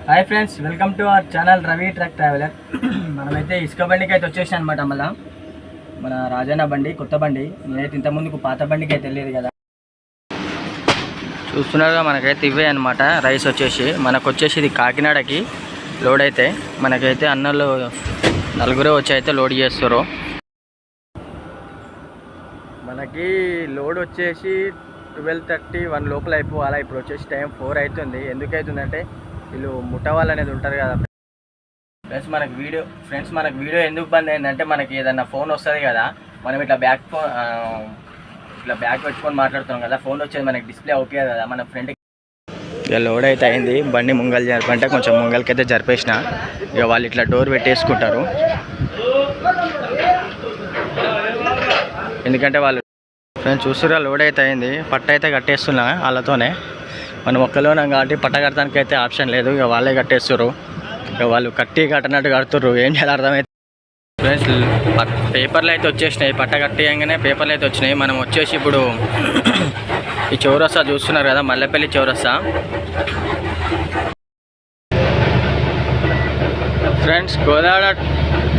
Hi friends, welcome to our channel Ravi truck traveller. మనమైతే ఇసుక బండికి అయితే వచ్చేసాం అనమాట. మళ్ళీ మన రాజన్న బండి, కొత్త బండి. నేనైతే ఇంతకుముందుకు పాత బండికి అయితే వెళ్ళేది కదా. చూస్తున్నారుగా, మనకైతే ఇవే అనమాట. రైస్ వచ్చేసి మనకు వచ్చేసి ఇది కాకినాడకి లోడ్ అయితే. మనకైతే అన్నలు నలుగురే వచ్చి అయితే లోడ్ చేస్తారు. మనకి లోడ్ వచ్చేసి 12:30 లోపల అయిపోవాలా. ఇప్పుడు వచ్చేసి టైం 4 అవుతుంది. ఎందుకు అవుతుందంటే వీళ్ళు ముఠావాళ్ళు అనేది ఉంటారు కదా ఫ్రెండ్స్. మనకు వీడియో ఎందుకు బంద్ అయిందంటే, మనకి ఏదన్నా ఫోన్ వస్తుంది కదా, మనం ఇట్లా బ్యాక్ పెట్టుకొని మాట్లాడుతాం కదా, ఫోన్ వచ్చేది మనకి డిస్ప్లే అవుతుంది కదా. మన ఫ్రెండ్కి ఇక లోడ్ అయితే అయింది. బండి ముంగల్ జరపంటే కొంచెం ముంగల్కైతే జరిపేసిన. ఇక వాళ్ళు ఇట్లా డోర్ పెట్టేసుకుంటారు, ఎందుకంటే వాళ్ళు ఫ్రెండ్స్ చూస్తున్నా లోడ్ అయితే అయింది. పట్ట అయితే కట్టేస్తున్నా వాళ్ళతోనే. మనం ఒక్కలోనాం కాబట్టి పట్ట కట్టడానికి అయితే ఆప్షన్ లేదు. ఇక వాళ్ళే కట్టేస్తారు. ఇక వాళ్ళు కట్టినట్టు కడుతుర్రు. ఏం చేయాలి అర్థమైతే ఫ్రెండ్స్. పేపర్లు అయితే వచ్చేసినాయి. పట్ట కట్టేయంగానే పేపర్లు అయితే వచ్చినాయి. మనం వచ్చేసి ఇప్పుడు ఈ చౌరస్తా చూస్తున్నారు కదా, మల్లెపల్లి చౌరస్తా ఫ్రెండ్స్.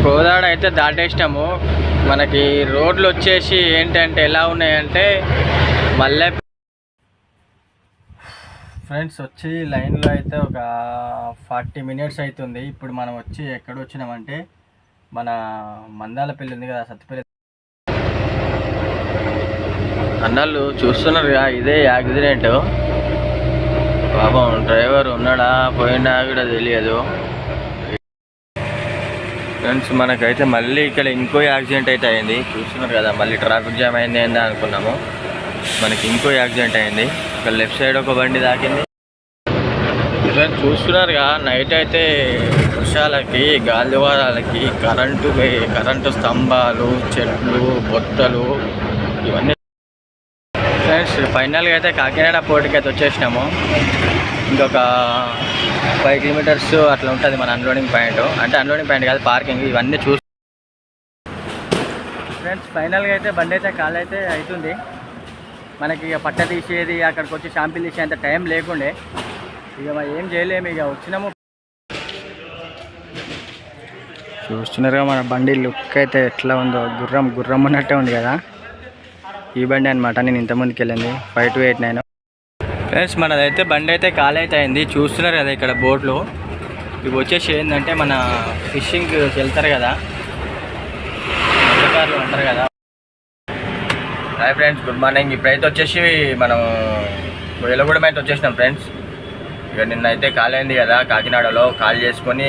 కోదాడ అయితే దాటేసినాము. మనకి రోడ్లు వచ్చేసి ఏంటంటే ఎలా ఉన్నాయంటే, మల్లె ఫ్రెండ్స్ వచ్చి లైన్లో అయితే ఒక 40 మినిట్స్ అవుతుంది. ఇప్పుడు మనం వచ్చి ఎక్కడ వచ్చినామంటే, మన మందాలపల్లి ఉంది కదా, సత్తుపల్లి. అన్నలు చూస్తున్నారు కదా, ఇదే యాక్సిడెంట్. పాపం డ్రైవర్ ఉన్నాడా పోయిండా కూడా తెలియదు ఫ్రెండ్స్. మనకైతే మళ్ళీ ఇక్కడ ఇంకో యాక్సిడెంట్ అయితే అయింది. చూస్తున్నారు కదా, మళ్ళీ ట్రాఫిక్ జామ్ అయింది ఏందా అనుకున్నాము. మనకి ఇంకో యాక్సిడెంట్ అయింది. ఇక్కడ లెఫ్ట్ సైడ్ ఒక బండి దాకింది. చూస్తున్నారుగా, నైట్ అయితే వర్షాలకి, గాలివారాలకి కరెంటు స్తంభాలు, చెట్లు, బొత్తలు ఇవన్నీ. ఫ్రెండ్స్ ఫైనల్గా అయితే కాకినాడ పోర్టుకి అయితే వచ్చేసినాము. ఇంకొక 5 కిలోమీటర్స్ అట్లా ఉంటుంది మన అన్లోడింగ్ పాయింట్. అంటే అన్లోడింగ్ పాయింట్ కాదు, పార్కింగ్. ఇవన్నీ ఫ్రెండ్స్ ఫైనల్గా అయితే బండి అయితే కాల్ అయితే అవుతుంది. మనకి ఇక పట్ట తీసేది, అక్కడికి వచ్చి షాంపిల్ తీసేంత టైం లేకుండే. ఇక ఏం చేయలేము, ఇక వచ్చినాము. చూస్తున్నారుగా మన బండి లుక్ అయితే ఎట్లా ఉందో, గుర్రం ఉన్నట్టే ఉంది కదా. ఈ బండి అనమాట, నేను ఇంతకుముందుకు వెళ్ళింది 5289. ఫ్రెండ్స్ మనదైతే బండి అయితే కాల్ అయితే అయింది. చూస్తున్నారు కదా ఇక్కడ బోట్లు. ఇవి వచ్చేసి ఏంటంటే, మన ఫిషింగ్కి వెళ్తారు కదా, మత్స్యకారులు ఉంటారు కదా. Hi friends, good morning. ఇప్పుడైతే వచ్చేసి మనం వేలగూడెం అయితే వచ్చేసినాం ఫ్రెండ్స్. ఇక నిన్నైతే కాల్ అయింది కదా, కాకినాడలో కాల్ చేసుకొని